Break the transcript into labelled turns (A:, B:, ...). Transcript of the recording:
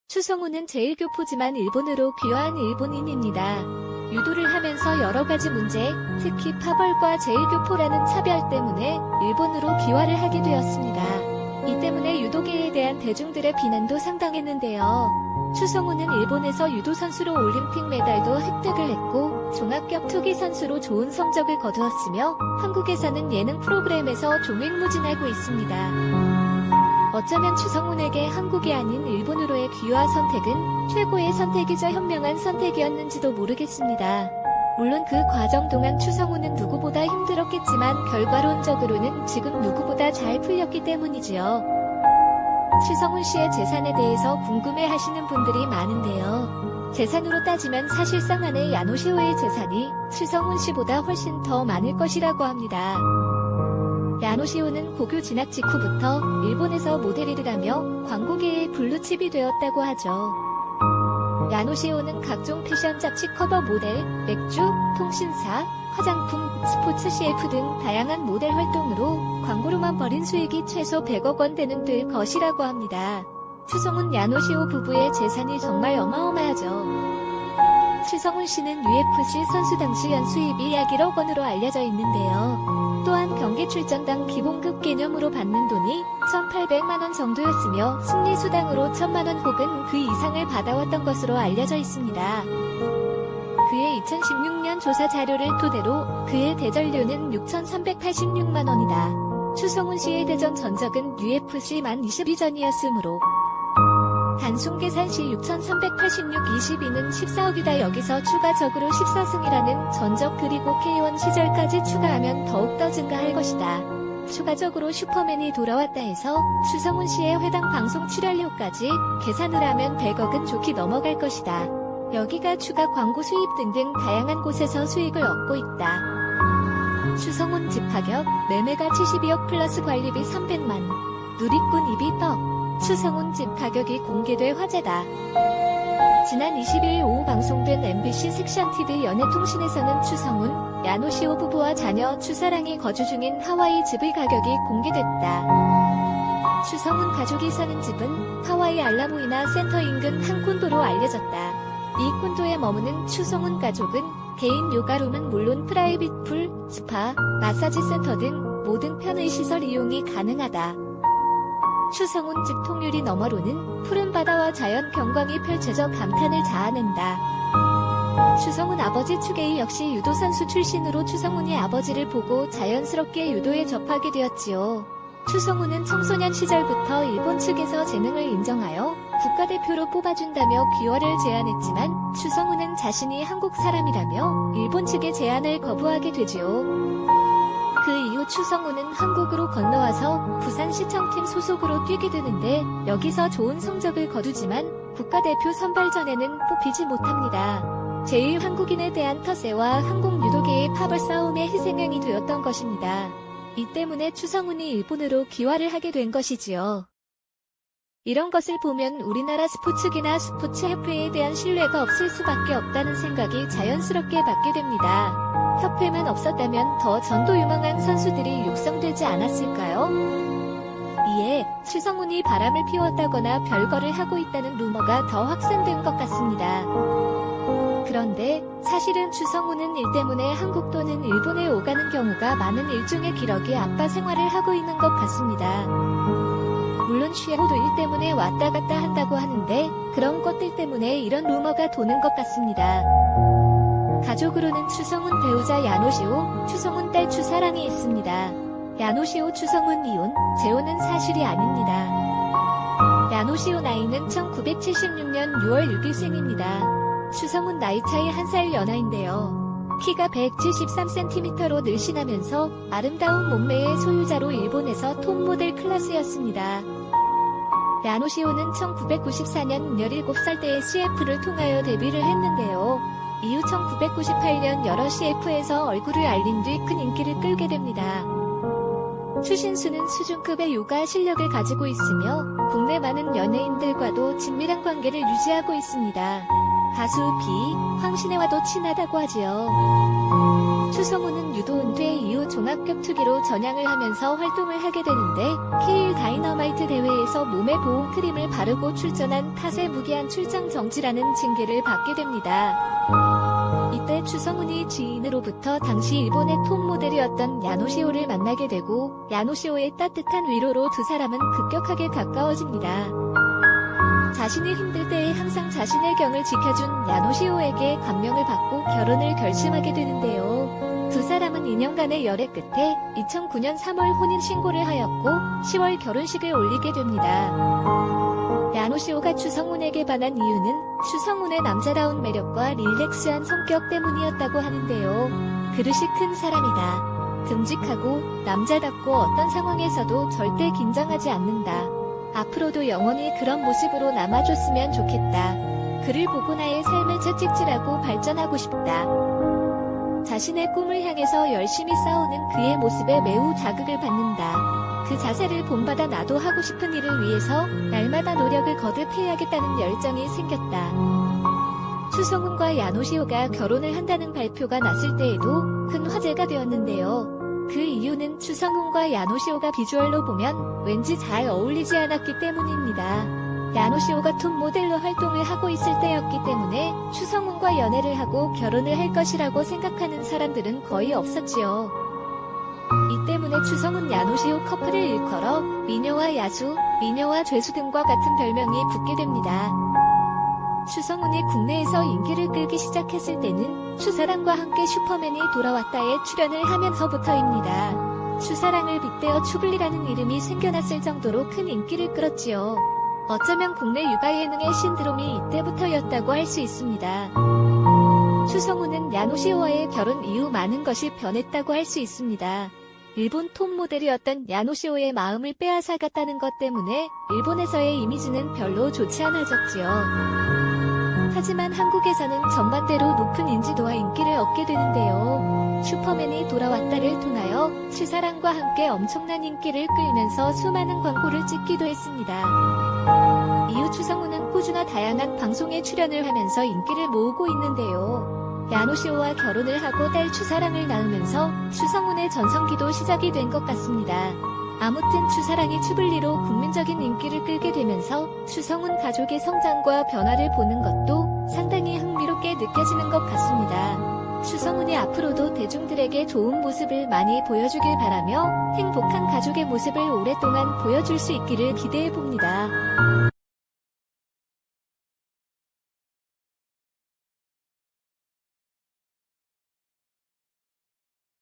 A: 추성훈은 제1교포지만 일본으로 귀화한 일본인입니다. 유도를 하면서 여러가지 문제, 특히 파벌과 제1교포라는 차별 때문에 일본으로 귀화를 하게 되었습니다. 이 때문에 유도계에 대한 대중들의 비난도 상당했는데요. 추성훈은 일본에서 유도 선수로 올림픽 메달도 획득을 했고 종합격 투기 선수로 좋은 성적을 거두었으며 한국에서는 예능 프로그램에서 종횡무진하고 있습니다. 어쩌면 추성훈에게 한국이 아닌 일본으로의 귀화 선택은 최고의 선택이자 현명한 선택이었는지도 모르겠습니다. 물론 그 과정 동안 추성훈은 누구보다 힘들었겠지만 결과론적으로는 지금 누구보다 잘 풀렸기 때문이지요. 추성훈 씨의 재산에 대해서 궁금해하시는 분들이 많은데요. 재산으로 따지면 사실상 아내 야노시오의 재산이 추성훈 씨보다 훨씬 더 많을 것이라고 합니다. 야노시오는 고교 진학 직후부터 일본에서 모델 일을 하며 광고계의 블루칩이 되었다고 하죠. 야노시오는 각종 패션 잡지 커버 모델, 맥주, 통신사, 화장품, 스포츠 CF 등 다양한 모델 활동으로 광고로만 벌인 수익이 최소 100억 원 되는 될 것이라고 합니다. 추성훈 야노시오 부부의 재산이 정말 어마어마하죠. 추성훈 씨는 UFC 선수 당시 연수입이 약 1억 원으로 알려져 있는데요. 또한 경기 출전당 기본급 개념으로 받는 돈이 1,800만 원 정도였으며 승리수당으로 1,000만 원 혹은 그 이상을 받아왔던 것으로 알려져 있습니다. 그의 2016년 조사 자료를 토대로 그의 대전료는 6,386만 원이다. 추성훈 씨의 대전 전적은 UFC-만 22전이었으므로 단순 계산 시 6,386, 22는 14억이다. 여기서 추가적으로 14승이라는 전적 그리고 K1 시절까지 추가하면 더욱더 증가할 것이다. 추가적으로 슈퍼맨이 돌아왔다 해서 추성훈 씨의 회당 방송 출연료까지 계산을 하면 100억은 좋게 넘어갈 것이다. 여기가 추가 광고 수입 등등 다양한 곳에서 수익을 얻고 있다. 추성훈 집 가격, 매매가 72억 플러스 관리비 300만. 누리꾼 입이 떡. 추성훈 집 가격이 공개돼 화제다. 지난 22일 오후 방송된 MBC 섹션TV 연예통신에서는 추성훈, 야노시오 부부와 자녀 추사랑이 거주 중인 하와이 집의 가격이 공개됐다. 추성훈 가족이 사는 집은 하와이 알라모이나 센터 인근 한 콘도로 알려졌다. 이 콘도에 머무는 추성훈 가족은 개인 요가룸은 물론 프라이빗 풀, 스파, 마사지 센터 등 모든 편의시설 이용이 가능하다. 추성훈 집 통유리 너머로는 푸른 바다와 자연 경광이 펼쳐져 감탄을 자아낸다. 추성훈 아버지 추계희 역시 유도 선수 출신으로 추성훈이 아버지를 보고 자연스럽게 유도에 접하게 되었지요. 추성훈은 청소년 시절부터 일본 측에서 재능을 인정하여 국가대표로 뽑아준다며 귀화를 제안했지만 추성훈은 자신이 한국 사람이라며 일본 측의 제안을 거부하게 되지요. 그 이후 추성훈은 한국으로 건너와서 부산시청팀 소속으로 뛰게 되는데 여기서 좋은 성적을 거두지만 국가대표 선발전에는 뽑히지 못합니다. 제1한국인에 대한 텃세와 한국 유도계의 파벌 싸움의 희생양이 되었던 것입니다. 이 때문에 추성훈이 일본으로 귀화를 하게 된 것이지요. 이런 것을 보면 우리나라 스포츠계나 스포츠협회에 대한 신뢰가 없을 수밖에 없다는 생각이 자연스럽게 받게 됩니다. 협회만 없었다면 더 전도 유망한 선수들이 육성되지 않았을까요? 이에 추성훈이 바람을 피웠다거나 별거를 하고 있다는 루머가 더 확산된 것 같습니다. 그런데 사실은 추성훈은 일 때문에 한국 또는 일본에 오가는 경우가 많은 일종의 기러기 아빠 생활을 하고 있는 것 같습니다. 물론 쉐호도 일 때문에 왔다 갔다 한다고 하는데 그런 것들 때문에 이런 루머가 도는 것 같습니다. 가족으로는 추성훈 배우자 야노시오, 추성훈 딸 추사랑이 있습니다. 야노시오 추성훈 이혼, 재혼은 사실이 아닙니다. 야노시오 나이는 1976년 6월 6일생입니다. 추성훈 나이 차이 1살 연하인데요. 키가 173cm로 늘씬하면서 아름다운 몸매의 소유자로 일본에서 톱 모델 클래스였습니다. 야노시오는 1994년 17살 때의 CF를 통하여 데뷔를 했는데요. 이후 1998년 여러 CF에서 얼굴을 알린 뒤 큰 인기를 끌게 됩니다. 추신수는 수준급의 요가 실력을 가지고 있으며 국내 많은 연예인들과도 친밀한 관계를 유지하고 있습니다. 가수 비, 황신혜와도 친하다고 하지요. 추성훈은 유도 은퇴 이후 종합격투기로 전향을 하면서 활동을 하게 되는데 K1 다이너마이트 대회에서 몸에 보온 크림을 바르고 출전한 탓에 무기한 출장 정지라는 징계를 받게 됩니다. 이때 추성훈이 지인으로부터 당시 일본의 톱 모델이었던 야노시오를 만나게 되고 야노시오의 따뜻한 위로로 두 사람은 급격하게 가까워집니다. 자신이 힘들 때에 항상 자신의 경을 지켜준 야노시오에게 감명을 받고 결혼을 결심하게 되는데요. 두 사람은 2년간의 열애 끝에 2009년 3월 혼인신고를 하였고 10월 결혼식을 올리게 됩니다. 야노시오가 추성훈에게 반한 이유는 추성훈의 남자다운 매력과 릴렉스한 성격 때문이었다고 하는데요. 그릇이 큰 사람이다. 듬직하고 남자답고 어떤 상황에서도 절대 긴장하지 않는다. 앞으로도 영원히 그런 모습으로 남아줬으면 좋겠다. 그를 보고 나의 삶을 채찍질하고 발전하고 싶다. 자신의 꿈을 향해서 열심히 싸우는 그의 모습에 매우 자극을 받는다. 그 자세를 본받아 나도 하고 싶은 일을 위해서 날마다 노력을 거듭해야겠다는 열정이 생겼다. 추성훈과 야노시오가 결혼을 한다는 발표가 났을 때에도 큰 화제가 되었는데요. 그 이유는 추성훈과 야노시오가 비주얼로 보면 왠지 잘 어울리지 않았기 때문입니다. 야노시오가 톱 모델로 활동을 하고 있을 때였기 때문에 추성훈과 연애를 하고 결혼을 할 것이라고 생각하는 사람들은 거의 없었지요. 이 때문에 추성훈 야노시오 커플을 일컬어 미녀와 야수, 미녀와 죄수 등과 같은 별명이 붙게 됩니다. 추성훈이 국내에서 인기를 끌기 시작했을 때는 추사랑과 함께 슈퍼맨이 돌아왔다에 출연을 하면서부터입니다. 추사랑을 빗대어 추블리라는 이름이 생겨났을 정도로 큰 인기를 끌었지요. 어쩌면 국내 육아 예능의 신드롬이 이때부터였다고 할 수 있습니다. 추성훈은 야노시오와의 결혼 이후 많은 것이 변했다고 할 수 있습니다. 일본 톱 모델이었던 야노시오의 마음을 빼앗아갔다는 것 때문에 일본에서의 이미지는 별로 좋지 않아졌지요. 하지만 한국에서는 정반대로 높은 인지도와 인기를 얻게 되는데요. 슈퍼맨이 돌아왔다를 통하여 추사랑과 함께 엄청난 인기를 끌면서 수많은 광고를 찍기도 했습니다. 이후 추성훈은 꾸준한 다양한 방송에 출연을 하면서 인기를 모으고 있는데요. 야노시오와 결혼을 하고 딸 추사랑을 낳으면서 추성훈의 전성기도 시작이 된 것 같습니다. 아무튼 추사랑이 추블리로 국민적인 인기를 끌게 되면서 추성훈 가족의 성장과 변화를 보는 것도 상당히 흥미롭게 느껴지는 것 같습니다. 추성훈이 앞으로도 대중들에게 좋은 모습을 많이 보여주길 바라며 행복한 가족의 모습을 오랫동안 보여줄 수 있기를 기대해 봅니다.